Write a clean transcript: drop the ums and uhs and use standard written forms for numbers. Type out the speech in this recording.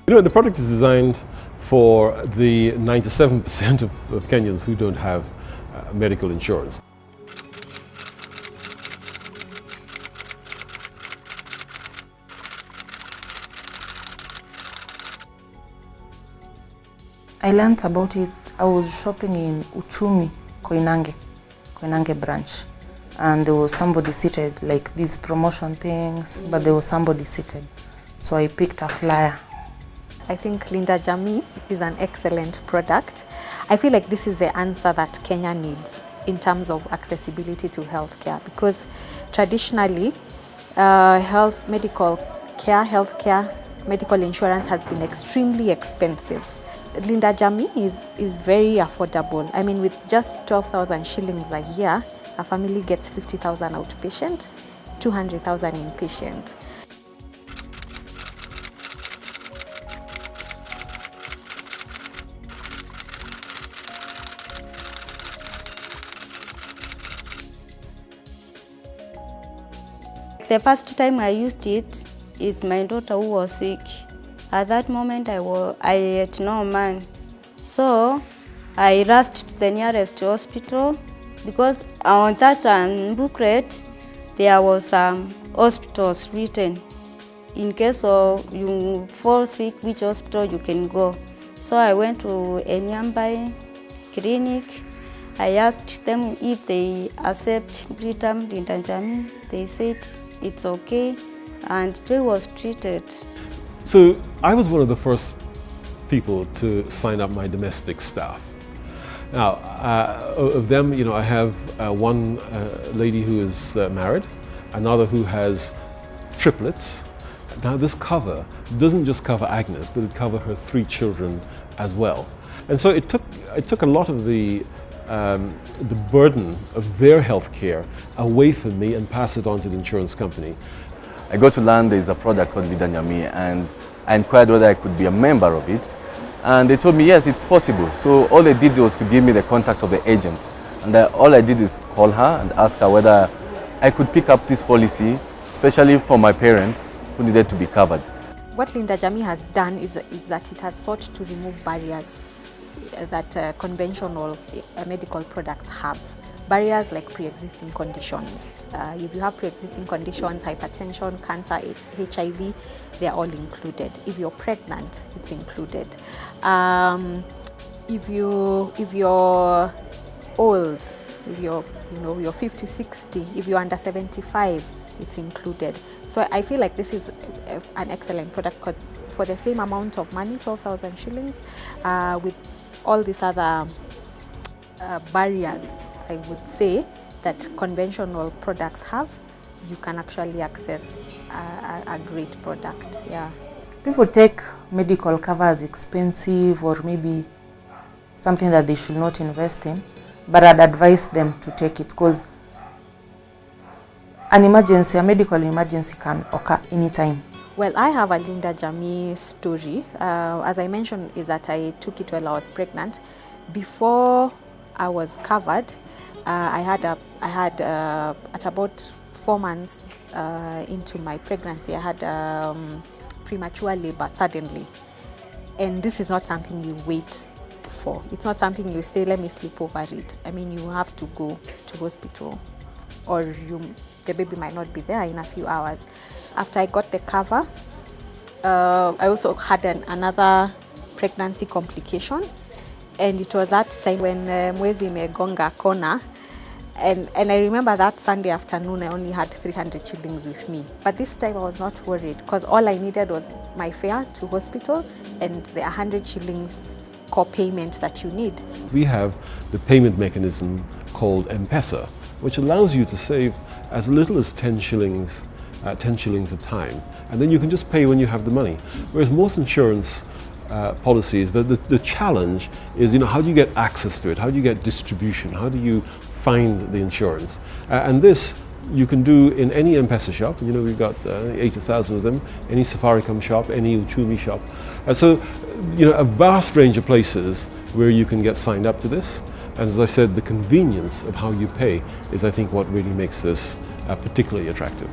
The product is designed for the 97% of Kenyans who don't have medical insurance. I learned about it. I was shopping in Uchumi, Koinange branch. And there was somebody seated, like these promotion things, but there was somebody seated. So I picked a flyer. I think Jamii is an excellent product. I feel like this is the answer that Kenya needs in terms of accessibility to healthcare, because traditionally medical insurance has been extremely expensive. Jamii is very affordable. I mean, with just 12,000 shillings a year, a family gets 50,000 outpatient, 200,000 inpatient. The first time I used it is my daughter who was sick. At that moment I had no man. So I rushed to the nearest hospital, because on that booklet there was hospitals written. In case of you fall sick, which hospital you can go. So I went to a nearby clinic. I asked them if they accept preterm Jamii. They said it's okay, and they was treated. So I was one of the first people to sign up my domestic staff. Now, of them, I have one lady who is married, another who has triplets. Now this cover doesn't just cover Agnes, but it covers her 3 children as well. And so it took a lot of the burden of their health care away from me and pass it on to the insurance company. I got to learn there is a product called Jamii, and I inquired whether I could be a member of it. And they told me, yes, it's possible. So all they did was to give me the contact of the agent. And all I did is call her and ask her whether I could pick up this policy, especially for my parents who needed to be covered. What Jamii has done is that it has sought to remove barriers that conventional medical products have. Barriers like pre-existing conditions. If you have pre-existing conditions, hypertension, cancer, HIV, they are all included. If you're pregnant, it's included. If you're old, if you're 50, 60, if you're under 75, it's included. So I feel like this is an excellent product, because for the same amount of money, 12,000 shillings, with all these other barriers, I would say, that conventional products have, you can actually access a great product. Yeah. People take medical cover as expensive, or maybe something that they should not invest in, but I'd advise them to take it, because a medical emergency can occur anytime. Well, I have a Jamii story. As I mentioned, is that I took it while I was pregnant. Before I was covered, I had at about 4 months into my pregnancy, I had premature labor suddenly. And this is not something you wait for. It's not something you say, let me sleep over it. I mean, you have to go to hospital, or the baby might not be there in a few hours. After I got the cover, I also had another pregnancy complication. And it was that time when mwezi imegonga kona. And I remember that Sunday afternoon, I only had 300 shillings with me. But this time I was not worried, because all I needed was my fare to hospital and the 100 shillings co-payment that you need. We have the payment mechanism called M-Pesa, which allows you to save as little as 10 shillings a time. And then you can just pay when you have the money. Whereas most insurance policies, the challenge is, how do you get access to it? How do you get distribution? How do you find the insurance? And this you can do in any M-Pesa shop. We've got 80,000 of them, any Safaricom shop, any Uchumi shop. So, a vast range of places where you can get signed up to this. And as I said, the convenience of how you pay is, I think, what really makes this particularly attractive.